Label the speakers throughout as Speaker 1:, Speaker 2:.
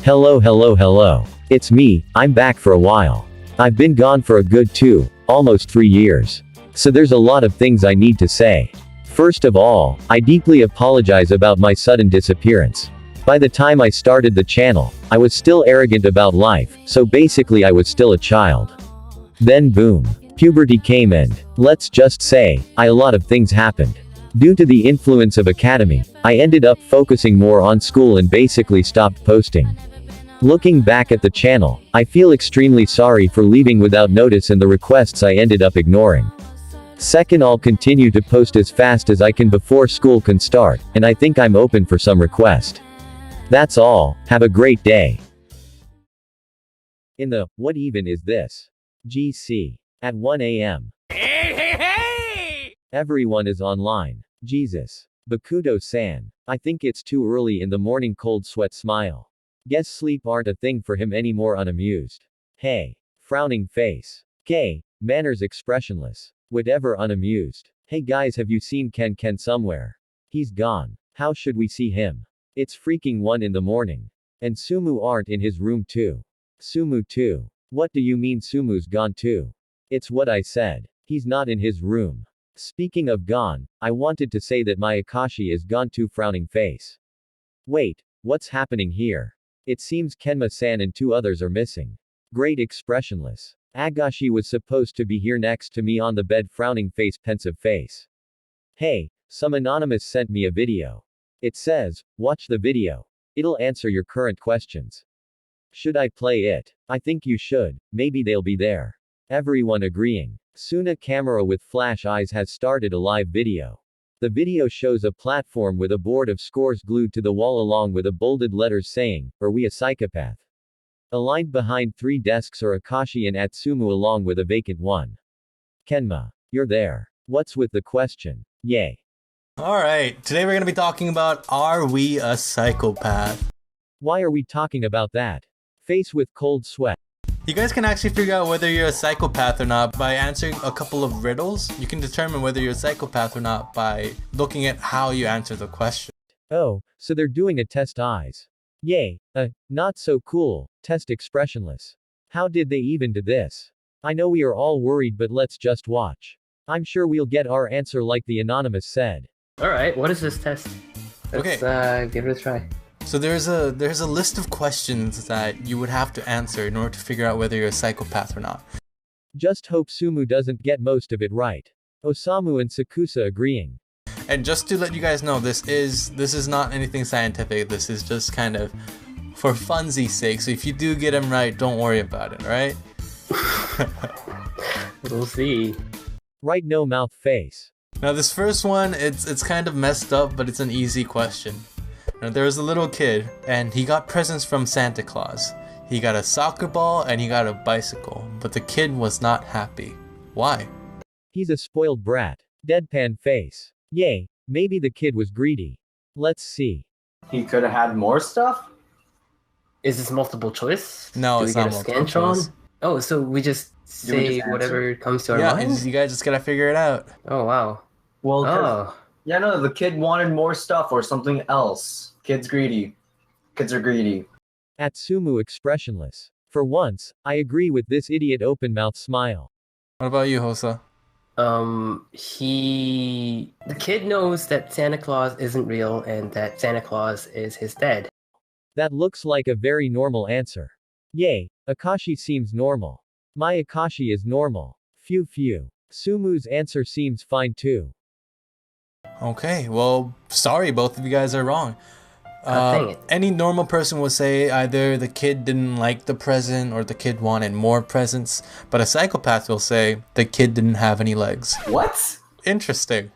Speaker 1: Hello. It's me, I'm back for a while. I've been gone for a good almost 3 years. So there's a lot of things I need to say. First of all, I deeply apologize about my sudden disappearance. By the time I started the channel, I was still arrogant about life, so basically I was still a child. Then boom. Puberty came and, let's just say, a lot of things happened. Due to the influence of academy, I ended up focusing more on school and basically stopped posting. Looking back at the channel, I feel extremely sorry for leaving without notice and the requests I ended up ignoring. Second, I'll continue to post as fast as I can before school can start, and I think I'm open for some request. That's all, have a great day. In the, what even is this? GC. At 1 a.m. Everyone is online. Jesus. Bakudo-san. I think it's too early in the morning. Cold sweat smile. Guess sleep aren't a thing for him anymore. Unamused. Hey. Frowning face. K. Manners expressionless. Whatever. Unamused. Hey guys, have you seen Ken somewhere? He's gone. How should we see him? It's freaking 1 in the morning. And Sumu aren't in his room too. Sumu too. What do you mean Sumu's gone too? It's what I said. He's not in his room. Speaking of gone, I wanted to say that my Akashi is gone too. Frowning face. Wait, what's happening here? It seems Kenma-san and 2 others are missing. Great expressionless. Agashi was supposed to be here next to me on the bed. Frowning face. Pensive face. Hey, some anonymous sent me a video. It says, watch the video. It'll answer your current questions. Should I play it? I think you should, maybe they'll be there. Everyone agreeing. Suna camera with flash eyes has started a live video. The video shows a platform with a board of scores glued to the wall along with a bolded letters saying, "Are we a psychopath?" Aligned behind 3 desks are Akashi and Atsumu along with a vacant one. Kenma. You're there. What's with the question? Yay.
Speaker 2: Alright, today we're going to be talking about, are we a psychopath?
Speaker 1: Why are we talking about that? Face with cold sweat.
Speaker 2: You guys can actually figure out whether you're a psychopath or not by answering a couple of riddles. You can determine whether you're a psychopath or not by looking at how you answer the question.
Speaker 1: Oh, so they're doing a test eyes. Yay, not so cool, test expressionless. How did they even do this? I know we are all worried, but let's just watch. I'm sure we'll get our answer like the anonymous said.
Speaker 3: Alright, what is this test? Let's give it a try.
Speaker 2: So there's a list of questions that you would have to answer in order to figure out whether you're a psychopath or not.
Speaker 1: Just hope Sumu doesn't get most of it right. Osamu and Sakusa agreeing.
Speaker 2: And just to let you guys know, this is not anything scientific. This is just kind of for funsies' sake. So if you do get them right, don't worry about it, alright?
Speaker 3: We'll see.
Speaker 1: Right, no mouth face.
Speaker 2: Now this first one, it's kind of messed up, but it's an easy question. Now there was a little kid, and he got presents from Santa Claus. He got a soccer ball and he got a bicycle, but the kid was not happy. Why?
Speaker 1: He's a spoiled brat. Deadpan face. Yay, maybe the kid was greedy. Let's see.
Speaker 4: He could have had more stuff?
Speaker 3: Is this multiple choice?
Speaker 2: No, it's not multiple choice.
Speaker 3: Oh, so we just say whatever comes to our minds?
Speaker 2: Yeah, you guys just gotta figure it out.
Speaker 3: Oh, wow.
Speaker 4: Well, yeah, no, the kid wanted more stuff or something else. Kid's greedy. Kids are greedy.
Speaker 1: Atsumu expressionless. For once, I agree with this idiot open-mouth smile.
Speaker 2: What about you, Hosa?
Speaker 3: The kid knows that Santa Claus isn't real and that Santa Claus is his dad.
Speaker 1: That looks like a very normal answer. Yay, Akashi seems normal. My Akashi is normal. Phew. Sumu's answer seems fine too.
Speaker 2: Okay, well, sorry, both of you guys are wrong.
Speaker 3: Dang it.
Speaker 2: Any normal person would say either the kid didn't like the present or the kid wanted more presents, but a psychopath will say the kid didn't have any legs.
Speaker 4: What?
Speaker 2: Interesting.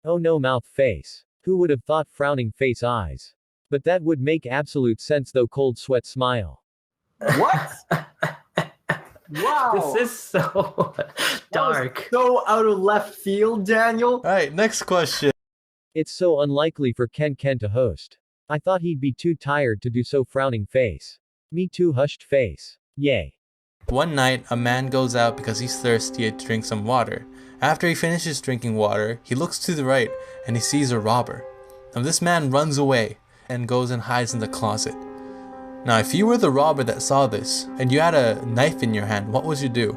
Speaker 1: Oh no, mouth face. Who would have thought frowning face eyes? But that would make absolute sense though. Cold sweat smile.
Speaker 4: What? Wow.
Speaker 3: This is so dark.
Speaker 4: So out of left field, Daniel.
Speaker 2: Alright, next question.
Speaker 1: It's so unlikely for Ken to host. I thought he'd be too tired to do so. Frowning face. Me too. Hushed face. Yay.
Speaker 2: One night, a man goes out because he's thirsty to drink some water. After he finishes drinking water, he looks to the right and he sees a robber. Now this man runs away and goes and hides in the closet. Now, if you were the robber that saw this, and you had a knife in your hand, what would you do?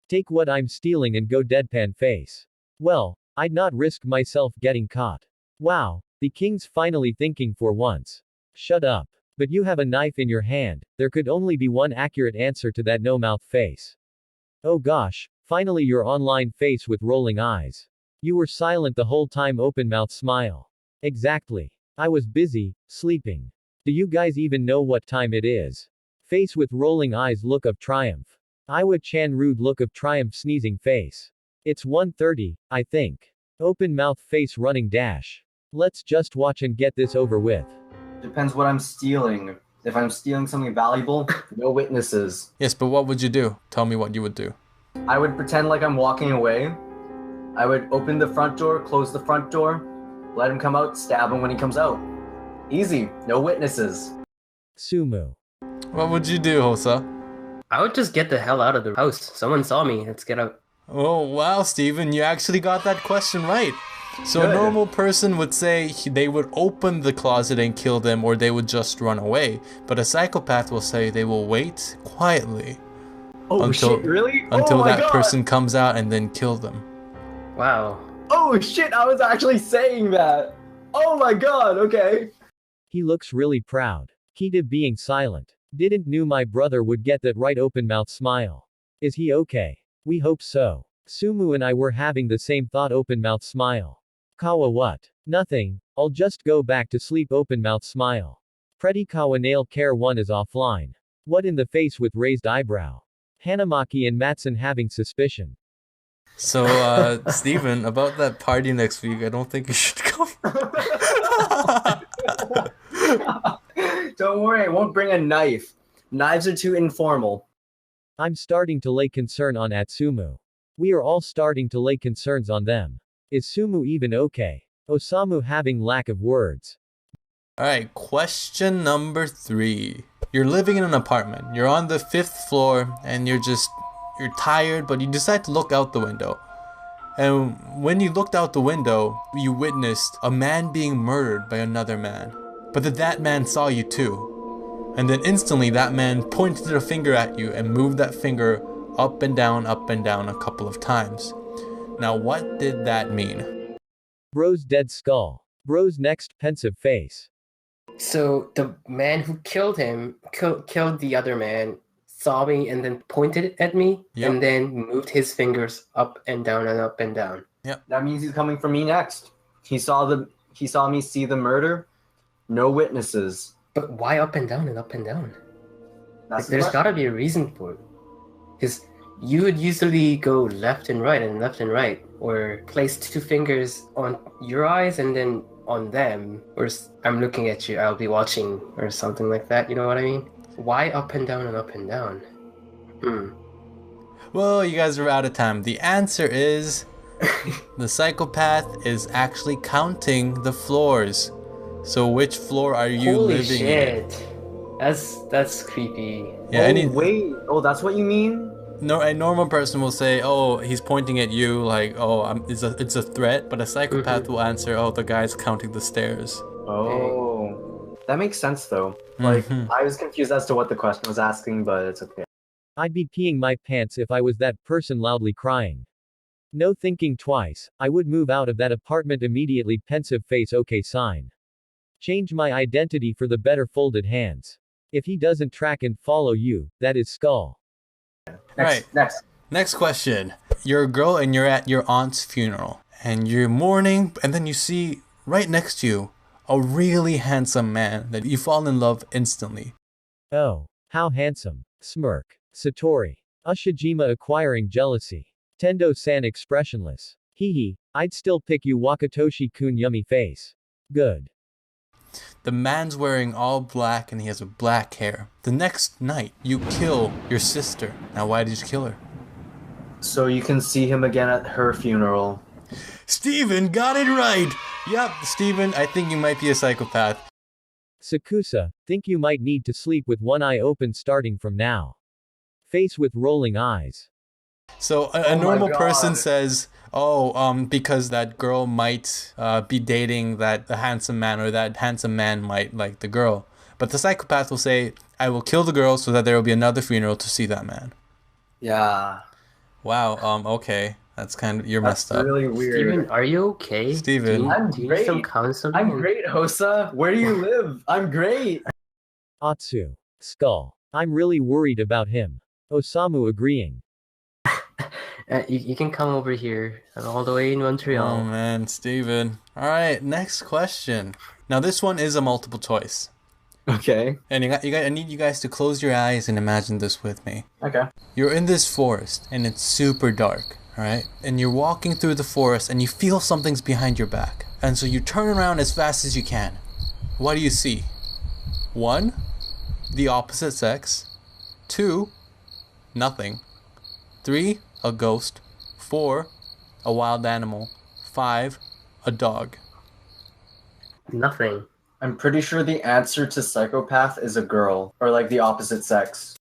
Speaker 1: Take what I'm stealing and go deadpan face. Well, I'd not risk myself getting caught. Wow, the king's finally thinking for once. Shut up. But you have a knife in your hand, there could only be one accurate answer to that no-mouth face. Oh gosh, finally your online face with rolling eyes. You were silent the whole time open-mouth smile. Exactly. I was busy, sleeping. Do you guys even know what time it is? Face with rolling eyes look of triumph. Iwa-chan rude look of triumph sneezing face. It's 1:30, I think. Open mouth face running dash. Let's just watch and get this over with.
Speaker 4: Depends what I'm stealing. If I'm stealing something valuable, no witnesses.
Speaker 2: Yes, but what would you do? Tell me what you would do.
Speaker 4: I would pretend like I'm walking away. I would open the front door, close the front door, let him come out, stab him when he comes out. Easy, no witnesses.
Speaker 1: Sumu.
Speaker 2: What would you do, Hosa?
Speaker 3: I would just get the hell out of the house. Someone saw me. Let's get out.
Speaker 2: Oh, wow, Steven, you actually got that question right. So
Speaker 4: Good.
Speaker 2: a normal person would say they would open the closet and kill them, or they would just run away. But a psychopath will say they will wait quietly
Speaker 4: Oh
Speaker 2: until,
Speaker 4: shit, really?
Speaker 2: until
Speaker 4: Oh my
Speaker 2: that
Speaker 4: God.
Speaker 2: person comes out and then kill them.
Speaker 3: Wow.
Speaker 4: Oh shit, I was actually saying that. Oh my god, okay.
Speaker 1: He looks really proud. Ctto being silent. Didn't knew my brother would get that right open mouth smile. Is he okay? We hope so. Sumu and I were having the same thought open mouth smile. Kawa what? Nothing, I'll just go back to sleep open mouth smile. Pretty Kawa nail care 1 is offline. What in the face with raised eyebrow? Hanamaki and Matsun having suspicion.
Speaker 2: So, Steven, about that party next week, I don't think you should come.
Speaker 4: Don't worry, I won't bring a knife. Knives are too informal.
Speaker 1: I'm starting to lay concern on Atsumu. We are all starting to lay concerns on them. Is Sumu even okay? Osamu having lack of words.
Speaker 2: Alright, question number 3. You're living in an apartment. You're on the 5th floor, and you're tired, but you decide to look out the window. And when you looked out the window, you witnessed a man being murdered by another man. But that man saw you too. And then instantly that man pointed a finger at you and moved that finger up and down a couple of times. Now what did that mean?
Speaker 1: Bro's dead skull. Bro's next pensive face.
Speaker 3: So the man who killed him, killed the other man, saw me and then pointed at me,
Speaker 2: Yep.
Speaker 3: and then moved his fingers up and down and up and down.
Speaker 4: That means he's coming for me next. He saw me see the murder. No witnesses.
Speaker 3: But why up and down and up and down?
Speaker 4: That's the
Speaker 3: There's
Speaker 4: question.
Speaker 3: gotta be a reason for it. Because you would usually go left and right, or place 2 fingers on your eyes and then on them. Or I'm looking at you, I'll be watching, or something like that. You know what I mean? Why up and down and up and down?
Speaker 2: Well, you guys are out of time. The answer is the psychopath is actually counting the floors. So which floor are you
Speaker 3: Holy
Speaker 2: living
Speaker 3: shit. That's creepy.
Speaker 2: in? Yeah,
Speaker 4: Wait. Oh, that's what you mean?
Speaker 2: No, a normal person will say, "Oh, he's pointing at you," like, "Oh, it's a threat." But a psychopath will answer, "Oh, the guy's counting the stairs."
Speaker 4: Oh, that makes sense though. Like, I was confused as to what the question was asking, but it's okay.
Speaker 1: I'd be peeing my pants if I was that person loudly crying. No thinking twice, I would move out of that apartment immediately. Pensive face okay sign. Change my identity for the better folded hands. If he doesn't track and follow you, that is skull.
Speaker 2: Next question. You're a girl and you're at your aunt's funeral. And you're mourning, and then you see right next to you a really handsome man that you fall in love instantly.
Speaker 1: Oh, how handsome. Smirk. Satori. Ushijima acquiring jealousy. Tendo-san expressionless. Hee, I'd still pick you Wakatoshi-kun yummy face. Good.
Speaker 2: The man's wearing all black and he has a black hair. The next night, you kill your sister. Now, why did you kill her?
Speaker 4: So you can see him again at her funeral.
Speaker 2: Steven got it right! Yep, Steven, I think you might be a psychopath.
Speaker 1: Sakusa, think you might need to sleep with one eye open starting from now. Face with rolling eyes.
Speaker 2: So a
Speaker 4: Oh my
Speaker 2: normal
Speaker 4: God.
Speaker 2: person says, because that girl might be dating that handsome man, or that handsome man might like the girl. But the psychopath will say, I will kill the girl so that there will be another funeral to see that man.
Speaker 4: Yeah.
Speaker 2: Wow, okay. That's kind of, you're
Speaker 4: That's
Speaker 2: messed up.
Speaker 4: really weird.
Speaker 3: Steven, are you okay?
Speaker 2: Steven.
Speaker 4: I'm
Speaker 3: do you need some
Speaker 4: great.
Speaker 3: counseling?
Speaker 4: I'm great, Hosa. Where do you live? I'm great.
Speaker 1: Atsu. Skull. I'm really worried about him. Osamu agreeing.
Speaker 3: You can come over here. I'm all the way in Montreal.
Speaker 2: Oh man, Steven. Alright, next question. Now this one is a multiple choice.
Speaker 4: Okay.
Speaker 2: And I need you guys to close your eyes and imagine this with me.
Speaker 4: Okay.
Speaker 2: You're in this forest and it's super dark, alright? And you're walking through the forest and you feel something's behind your back. And so you turn around as fast as you can. What do you see? 1, the opposite sex. 2, nothing. 3, a ghost. 4, a wild animal. 5, a dog.
Speaker 3: Nothing.
Speaker 4: I'm pretty sure the answer to psychopath is a girl, or like the opposite sex.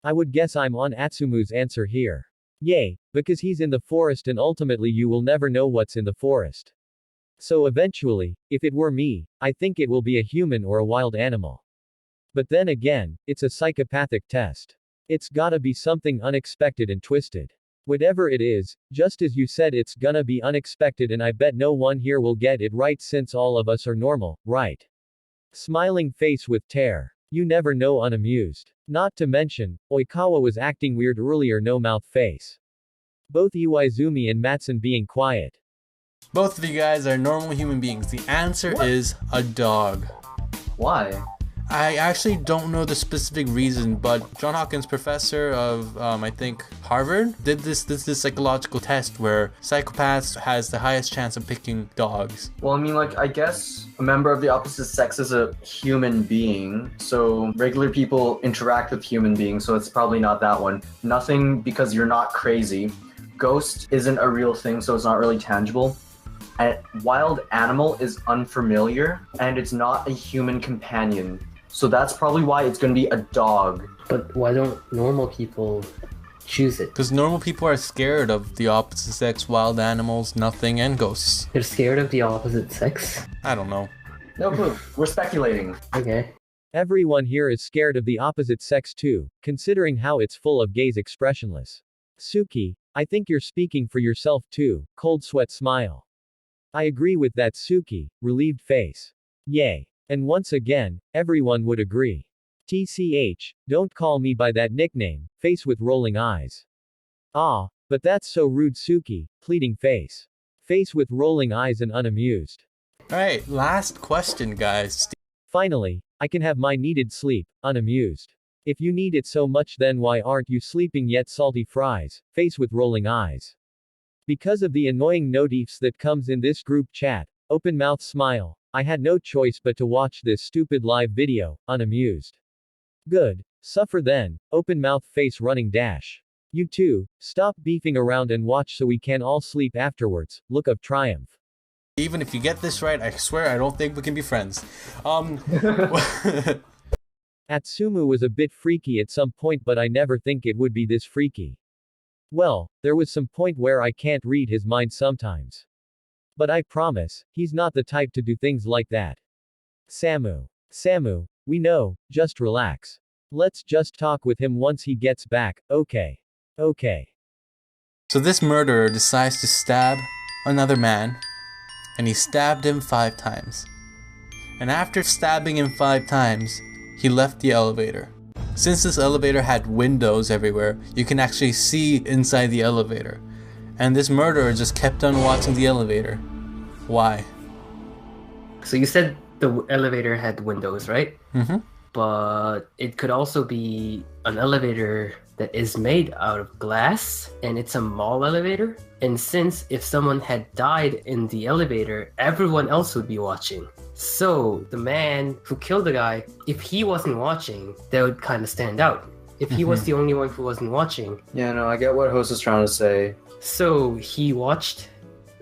Speaker 1: I would guess I'm on Atsumu's answer here. Yay, because he's in the forest and ultimately you will never know what's in the forest. So eventually, if it were me, I think it will be a human or a wild animal. But then again, it's a psychopathic test. It's gotta be something unexpected and twisted. Whatever it is, just as you said, it's gonna be unexpected, and I bet no one here will get it right since all of us are normal, right? Smiling face with terror. You never know, unamused. Not to mention, Oikawa was acting weird earlier, no mouth face. Both Iwaizumi and Matson being quiet.
Speaker 2: Both of you guys are normal human beings. The answer is a dog.
Speaker 4: Why?
Speaker 2: I actually don't know the specific reason, but John Hawkins, professor of, I think, Harvard, did this psychological test where psychopaths has the highest chance of picking dogs.
Speaker 4: Well, I mean, like, I guess a member of the opposite sex is a human being, so regular people interact with human beings, so it's probably not that one. Nothing, because you're not crazy. Ghost isn't a real thing, so it's not really tangible. And wild animal is unfamiliar, and it's not a human companion. So that's probably why it's going to be a dog.
Speaker 3: But why don't normal people choose it?
Speaker 2: Because normal people are scared of the opposite sex, wild animals, nothing, and ghosts.
Speaker 3: They're scared of the opposite sex?
Speaker 2: I don't know.
Speaker 4: No clue. We're speculating.
Speaker 3: Okay.
Speaker 1: Everyone here is scared of the opposite sex too, considering how it's full of gays expressionless. Suki, I think you're speaking for yourself too, cold sweat smile. I agree with that, Suki, relieved face. Yay. And once again, everyone would agree. TCH, don't call me by that nickname, face with rolling eyes. Ah, but that's so rude, Suki, pleading face. Face with rolling eyes and unamused.
Speaker 2: Alright, last question, guys.
Speaker 1: Finally, I can have my needed sleep, unamused. If you need it so much, then why aren't you sleeping yet, salty fries, face with rolling eyes. Because of the annoying notifs that comes in this group chat, open mouth smile. I had no choice but to watch this stupid live video, unamused. Good. Suffer then, open mouth face running dash. You too, stop beefing around and watch so we can all sleep afterwards, look of triumph.
Speaker 2: Even if you get this right, I swear I don't think we can be friends.
Speaker 1: Atsumu was a bit freaky at some point, but I never think it would be this freaky. Well, there was some point where I can't read his mind sometimes. But I promise, he's not the type to do things like that. Samu, we know, just relax. Let's just talk with him once he gets back, okay?
Speaker 2: So this murderer decides to stab another man, and he stabbed him 5 times. And after stabbing him 5 times, he left the elevator. Since this elevator had windows everywhere, you can actually see inside the elevator. And this murderer just kept on watching the elevator. Why?
Speaker 3: So you said the elevator had windows, right?
Speaker 2: Mm-hmm.
Speaker 3: But it could also be an elevator that is made out of glass, and it's a mall elevator. And since if someone had died in the elevator, everyone else would be watching. So the man who killed the guy, if he wasn't watching, that would kind of stand out. If he was the only one who wasn't watching.
Speaker 4: Yeah, no, I get what Host is trying to say.
Speaker 3: So he watched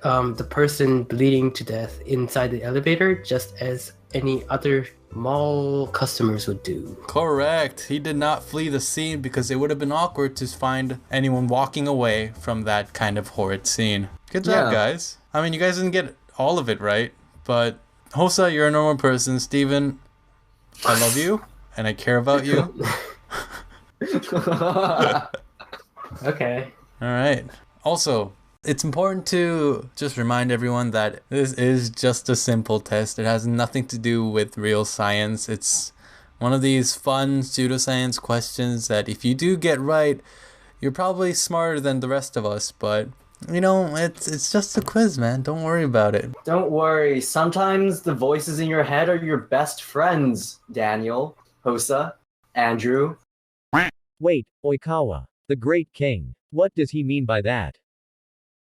Speaker 3: the person bleeding to death inside the elevator just as any other mall customers would do.
Speaker 2: Correct. He did not flee the scene because it would have been awkward to find anyone walking away from that kind of horrid scene. Good job, guys. I mean, you guys didn't get all of it right, but Hosa, you're a normal person. Steven, I love you and I care about you.
Speaker 3: Okay.
Speaker 2: All right. Also, it's important to just remind everyone that this is just a simple test. It has nothing to do with real science. It's one of these fun pseudoscience questions that if you do get right, you're probably smarter than the rest of us, but you know, it's just a quiz, man. Don't worry about it.
Speaker 4: Don't worry. Sometimes the voices in your head are your best friends, Daniel, Hosa, Andrew.
Speaker 1: Wait, Oikawa. The Great King. What does he mean by that?